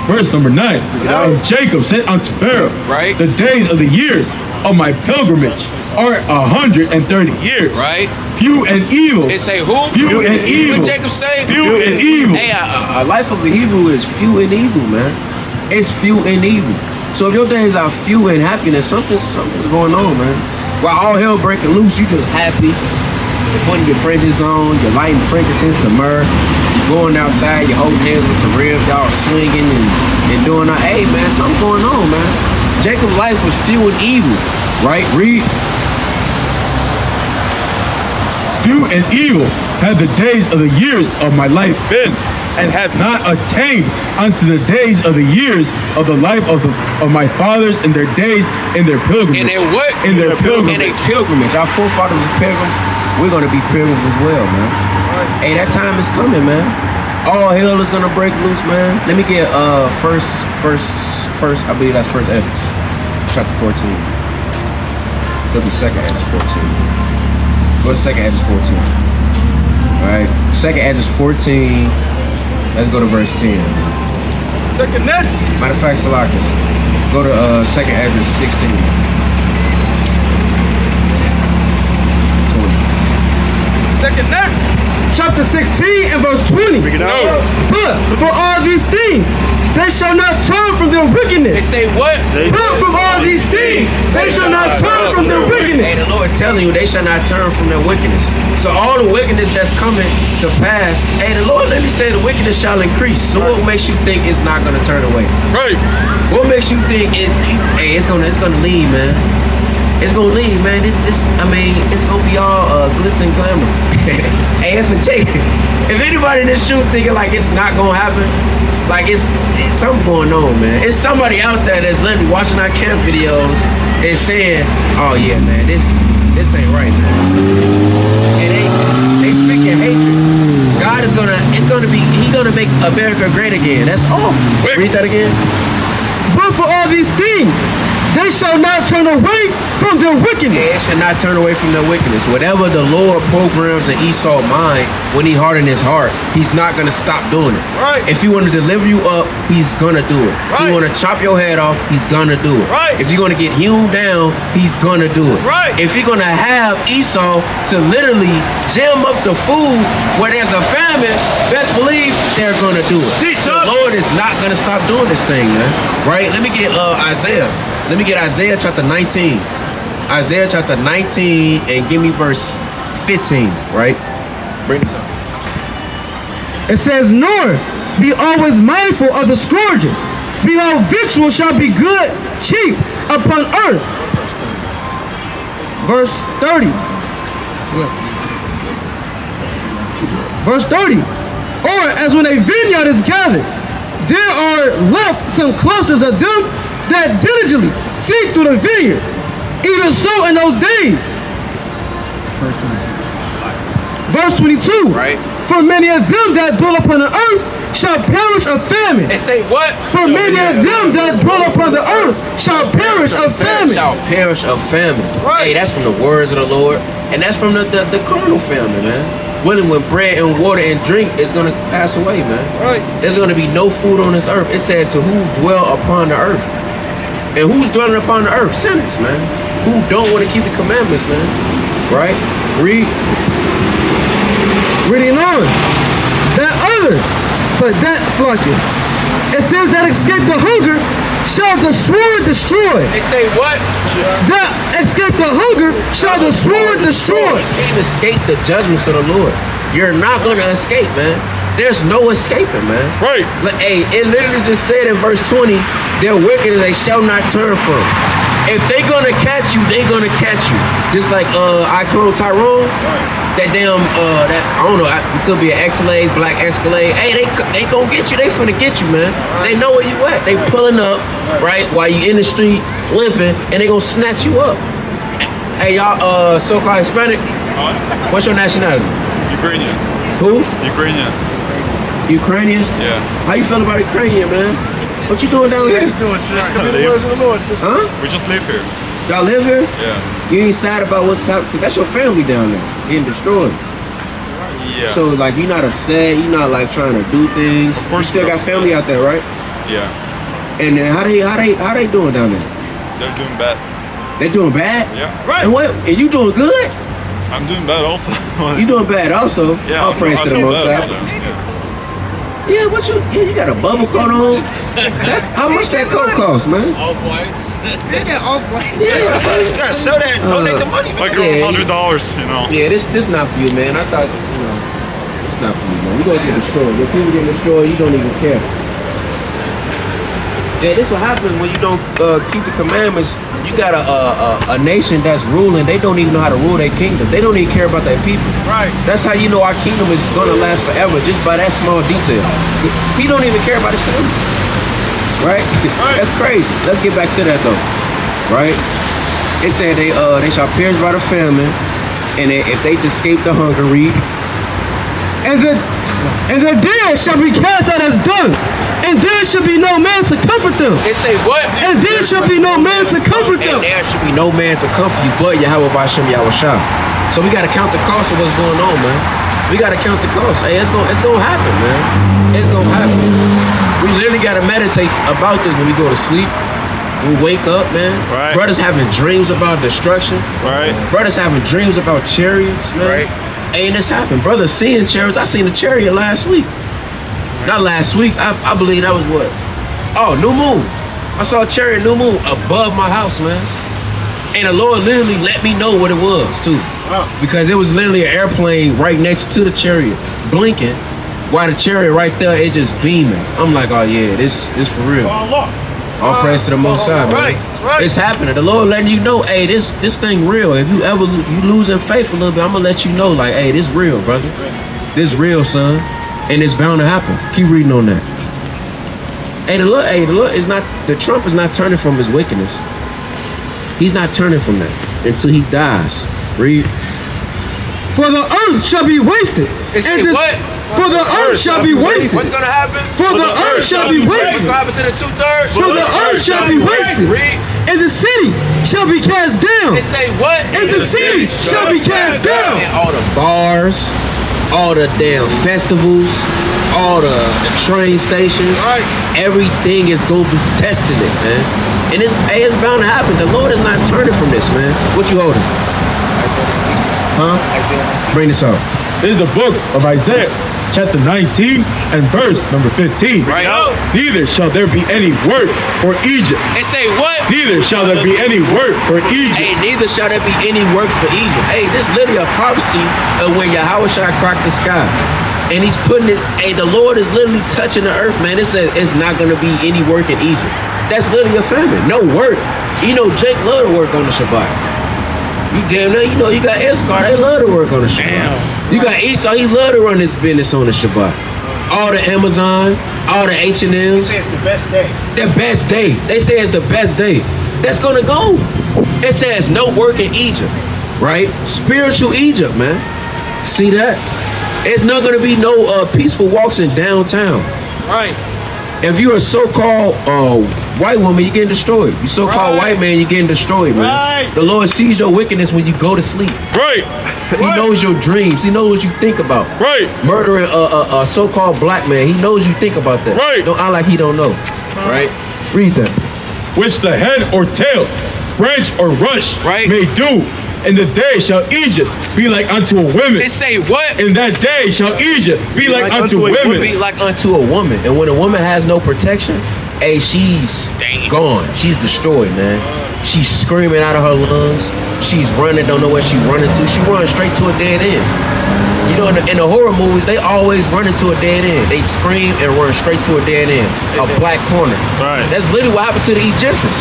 Verse number 9. And Jacob said unto Pharaoh, Right. the days of the years of my pilgrimage are 130 years. Right. Few and evil. It say who? Few and evil. What Jacob say? Few and evil. Hey, a life of a Hebrew is few and evil, man. It's few and evil. So if your days are few and happiness, something's going on, man. While all hell breaking loose, you just happy. You're putting your fringes on, you're lighting frankincense and myrrh, you're going outside, you're holding hands with your ribs, y'all swinging and doing that. Hey man, something going on, man. Jacob's life was few and evil, right? Read. Few and evil have the days of the years of my life been, and have not attained unto the days of the years of the life of my fathers in their days in their pilgrimage. In their what? In their pilgrimage. In their pilgrimage. Our forefathers were pilgrims. We're gonna be pilgrims as well, man. Hey, that time is coming, man. All hell is gonna break loose, man. Let me get first. I believe that's First Ezra, chapter 14. Go to Second Ezra 14. Go to Second Ezra 14. All right, Second Ezra 14. Let's go to verse 10. Second net. Matter of fact, Salakis, go to Second Ezra 16. 20. Second net. Chapter 16 and verse 20. But for all these things, they shall not turn from their They wickedness. say what? But from all these things, they shall not turn from their Hey, wickedness. the Lord telling you they shall not turn from their wickedness. So all the wickedness that's coming to pass, hey, the Lord let me say the wickedness shall increase. So what makes you think it's not gonna turn away? Right. What makes you think it's gonna leave, man? It's gonna leave, man. It's gonna be all glitz and glamour. Hey, if anybody in this shoot thinking like it's not gonna happen, like it's something going on, man. It's somebody out there that's literally watching our camp videos and saying, "Oh yeah, man, this ain't right, man." And they speaking hatred. God is He's gonna make America great again. That's off. Read that again. But for all these things, they shall not turn away from their wickedness. They should not turn away from their wickedness. Whatever the Lord programs in Esau's mind when he hardened his heart, he's not going to stop doing it. Right. If he want to deliver you up, he's going to do it. If Right. you want to chop your head off, he's going to do it. Right. If you're going to get hewn down, he's going to do it. Right. If you're going to have Esau to literally jam up the food where there's a famine, best believe they're going to do it. The Lord is not going to stop doing this thing, man. Right? Let me get Isaiah. Let me get Isaiah chapter 19. Isaiah chapter 19 and give me verse 15, right? Bring this up. It says, nor be always mindful of the scourges. Behold, victual shall be good, cheap upon earth. Verse 30. Verse 30. Or as when a vineyard is gathered, there are left some clusters of them that diligently seek through the vineyard. Even so in those days. Verse 22. Right. For many of them that dwell upon the earth shall perish of famine. They say what? For many of them that dwell upon the earth shall perish of famine. Shall perish of famine. Right. Hey, that's from the words of the Lord. And that's from the carnal famine, man. When bread and water and drink is going to pass away, man. Right. There's going to be no food on this earth. It said to who dwell upon the earth. And who's dwelling upon the earth? Sinners, man. Who don't want to keep the commandments, man. Right? Read. Reading on. That other, so that's like it. It says that escape the hunger shall the sword destroy. They say what? That escape the hunger shall the sword destroy. You can't escape the judgments of the Lord. You're not going to escape, man. There's no escaping, man. Right. Hey, it literally just said in verse 20, they're wicked and they shall not turn from. If they gonna catch you, they gonna catch you. Just like I told Tyrone, that damn that I don't know, it could be an Escalade, black Escalade. Hey, they gonna get you. They finna get you, man. They know where you at. They pulling up, right, while you in the street limping, and they gonna snatch you up. Hey, y'all, so-called Hispanic. What's your nationality? Ukrainian. Who? Ukrainian. Ukrainian? Yeah. How you feel about Ukrainian, man? What you doing down here? No, it's just Come in the words of the Lord, sister. Huh? We just live here. Y'all live here? Yeah. You ain't sad about what's happening? Because that's your family down there getting destroyed. Yeah. So, like, you're not upset. You're not, like, trying to do things. Of course You still we're got family out there, right? yeah. And then how they doing down there? They're doing bad. They doing bad? Yeah. And what? And you doing good? I'm doing bad also. You doing bad also? Yeah. All praise to the feel Most bad High. also. Yeah. Yeah, what you? Yeah, you got a bubble coat on. That's how much that coat cost, man. All whites. They got off white. Yeah, You gotta sell that and donate the money, man. Like Yeah, $100, you know. yeah. This not for you, man. I thought, it's not for you, man. We gonna get destroyed. When people get destroyed, you don't even care. Yeah, this what happens when you don't keep the commandments. You got a nation that's ruling. They don't even know how to rule their kingdom. They don't even care about their people. Right. That's how you know our kingdom is gonna last forever, just by that small detail. He don't even care about his family. Right? That's crazy. Let's get back to that though. Right? It said they shall perish by the famine, and if they escape the hunger, read. And the dead shall be cast out as dung, and there shall be no man to comfort them. It say what? And there shall be no man to comfort And them. there should be no man to comfort you but Yahweh B'Shem Yahushua. So we gotta count the cost of what's going on, man. We gotta count the cost. Hey, it's gonna happen, man. It's gonna happen. We literally gotta meditate about this when we go to sleep. We wake up, man. Right. Brothers having dreams about destruction. Right. Brothers having dreams about chariots, man. Right. And this happened. Brothers seeing chariots. I seen a chariot last week. Not last week. I believe that was what? Oh, new moon. I saw a chariot new moon above my house, man. And the Lord literally let me know what it was too. Because it was literally an airplane right next to the chariot, blinking, while the chariot right there, it just beaming. I'm like, oh yeah, this for real. All praise to the Most High, man. Right. It's happening. The Lord letting you know, hey, this thing real. If you ever you losing faith a little bit, I'm gonna let you know, like, hey, this real, brother. This real, son. And it's bound to happen. Keep reading on that. Hey, the Lord is not, the Trump is not turning from his wickedness. He's not turning from that until he dies. Read. For the earth shall be wasted. It's and what? For the earth shall be wasted. What's gonna happen? For the earth shall be What's wasted. gonna happen to the 2/3? For the earth shall be wasted. Read. And the cities shall be cast down. It say what? And the cities shall be cast down. And all the bars, all the damn festivals, all the train stations, everything is gonna be testing it, man. And it's bound to happen. The Lord is not turning from this, man. What you holding? Huh? Bring this up. This is the book of Isaiah, chapter 19 and verse number 15. Right. Neither shall there be any work for Egypt. It say what? Neither shall there be any work for Egypt. Hey, neither shall there be any work for Egypt. Hey, this literally a prophecy of when Yahweh shall crack the sky. And he's putting it, hey, the Lord is literally touching the earth, man. It says it's not going to be any work in Egypt. That's literally a famine. No work. You know, Jake love to work on the Shabbat. You damn near, you know, you got Escar, they love to work on the Shabbat. Damn. You got Esau, he love to run his business on the Shabbat. All the Amazon, all the H&Ms. They say it's the best day. The best day. They say it's the best day. That's gonna go. It says no work in Egypt, right? Spiritual Egypt, man. See that? It's not gonna be no peaceful walks in downtown. Right. If you're a so-called white woman, you're getting destroyed. You so-called white man, you're getting destroyed, man. Right. The Lord sees your wickedness when you go to sleep. Right. He knows your dreams. He knows what you think about. Right. Murdering a so-called black man, he knows you think about that. Right. Don't act like he don't know. Right? Read that. Which the head or tail, branch or rush may do. In the day shall Egypt be like unto a woman. It say what? In that day shall Egypt be like unto women. Be like unto a woman. And when a woman has no protection, hey, she's gone. She's destroyed, man. She's screaming out of her lungs. She's running, don't know where she's running to. She runs straight to a dead end. You know, in the horror movies, they always run into a dead end. They scream and run straight to a dead end. A black corner. Right. That's literally what happened to the Egyptians.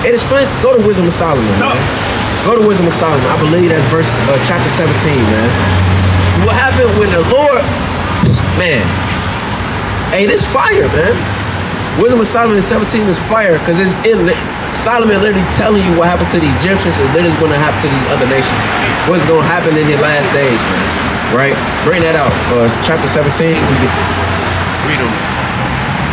It explains, go to Wisdom of Solomon, man. Go to Wisdom of Solomon. I believe that's verse chapter 17, man. What happened when the Lord, man, hey, this fire, man. Wisdom of Solomon 17 is fire because it's in Solomon literally telling you what happened to the Egyptians and then it's going to happen to these other nations. What's going to happen in the last days, man. Right? Bring that out. Chapter 17. Read on it.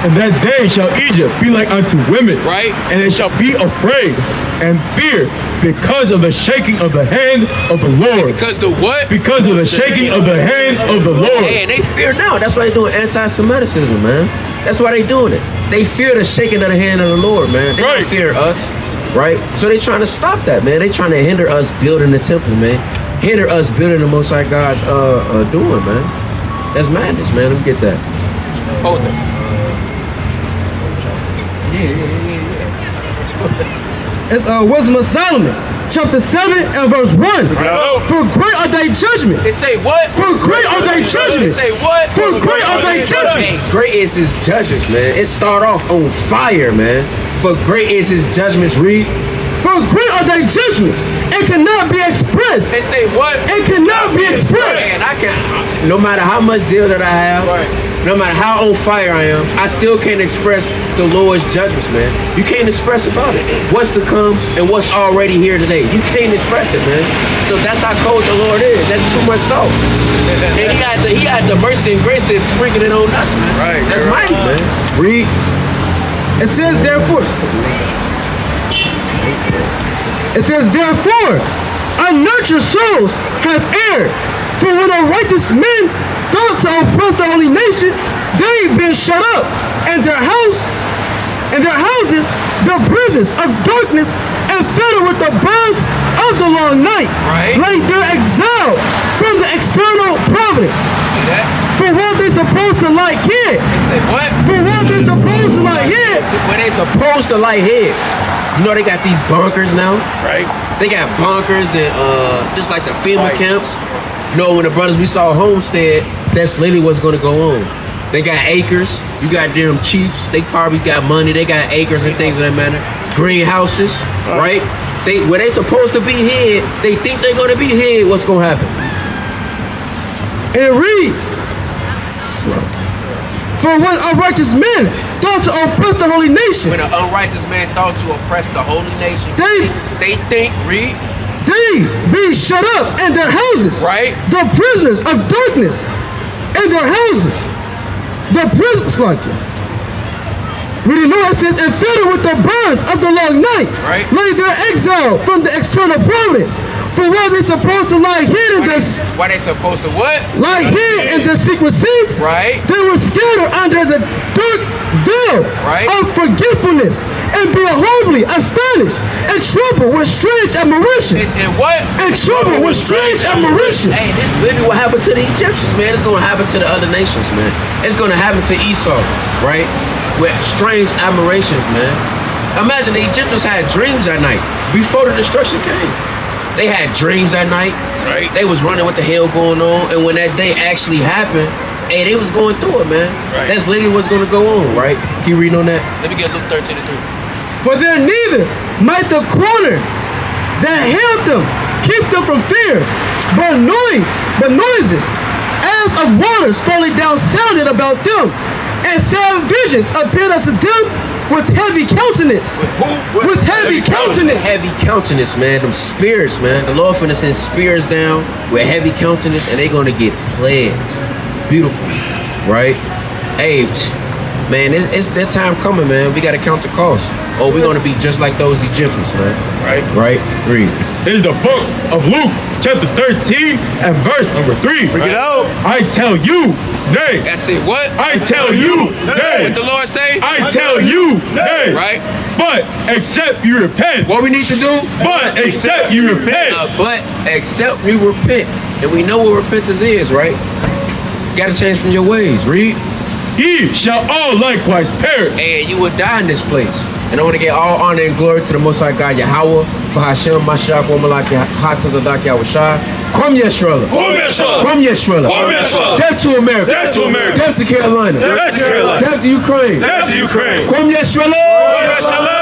In that day shall Egypt be like unto women. Right. And it shall be afraid and fear because of the shaking of the hand of the Lord. Because the what? Because of the shaking of the hand of the Lord. Hey, and they fear now. That's why they're doing anti-Semitism, man. That's why they doing it. They fear the shaking of the hand of the Lord, man. They don't fear us, right? So they trying to stop that, man. They trying to hinder us building the temple, man. Hinder us building the Most High God's doing, man. That's madness, man. Let me get that. Hold this. It's Wisdom of Solomon, chapter 7 and verse 1. For great are thy judgments. It say what? For great are thy judgments. It say what? For great are thy judgments. Great is his judgments, man. It start off on fire, man. For great is his judgments, read. For great are thy judgments. It cannot be expressed. It say what? It cannot be expressed. Man, I can. No matter how much zeal that I have, no matter how on fire I am, I still can't express the Lord's judgments, man. You can't express about it. What's to come and what's already here today. You can't express it, man. So that's how cold the Lord is. That's too much salt. And he had the mercy and grace to sprinkle it on us, man. Right. That's mighty, man. Read. It says therefore. It says therefore, unnatural souls have erred. For when a righteous man thought to oppress the holy nation, they've been shut up, and their houses, the prisons of darkness, and fettered with the bonds of the long night. Right. Like their exile from the external providence. See that? For what they supposed to like here. It say what? For what they supposed to like here. When they supposed to light here. You know they got these bunkers now. Right. They got bunkers and just like the FEMA camps. You know, when the brothers we saw Homestead, that's literally what's gonna go on. They got acres. You got them chiefs. They probably got money. They got acres and things of that matter. Greenhouses, right? Where they supposed to be here, they think they're gonna be here. What's gonna happen? And it reads, for when unrighteous men thought to oppress the holy nation, When an unrighteous man thought to oppress the holy nation, they think, read, they be shut up in their houses. right? The prisoners of darkness in their houses. The prisoners like it. Read it, it says, and fettered with the bonds of the long night. Right. Like their exile from the external providence. For where they supposed to lie hid in this, Why they supposed to what? lie hid in the secret seats. Right. They were scattered under the dark veil Right. of forgetfulness, and being horribly astonished, and troubled with strange admirations. And what? And troubled with strange admirations. Hey, this is literally what happened to the Egyptians, man. It's gonna happen to the other nations, man. It's gonna happen to Esau, right? With strange admirations, man. Imagine the Egyptians had dreams at night before the destruction came. They had dreams at night. Right. They was running what the hell going on, and when that day actually happened, hey, they was going through it, man. Right. That's literally what's gonna go on, right? Keep reading on that. Let me get Luke 13:3. For there neither might the corner that held them keep them from fear, but noises as of waters falling down sounded about them, and sad visions appeared unto them with heavy countenance. With heavy countenance. Heavy countenance, man. Them spirits, man. The Lord finna send spirits down with heavy countenance, and they gonna get plagued. Beautiful, right? Hey, man, it's that time coming, man. We gotta count the cost, or we're gonna be just like those Egyptians, man. Right. Right? Read. Here's the book of Luke, chapter 13 and verse number 3. Bring it out. I tell you, nay. That's it. What? I tell you, nay. What the Lord say? I tell you, nay. Right? But except you repent. What we need to do? But except you repent. But except we repent, and we know what repentance is, right? You gotta change from your ways. Read. Ye shall all likewise perish. And you will die in this place. And I want to get all honor and glory to the Most High God, Yahweh, Bahashem, Mashiach, Womalaki, Hatazadak, Yahushua. Kwam Yeshua. Kwam Yeshua. Kwam Yeshua. Kwam Yeshua. Death to America. Death to America. Death to Carolina. Death to Carolina. Death to Ukraine. Death to Ukraine. Kwam Yeshua. Kwam Yeshua.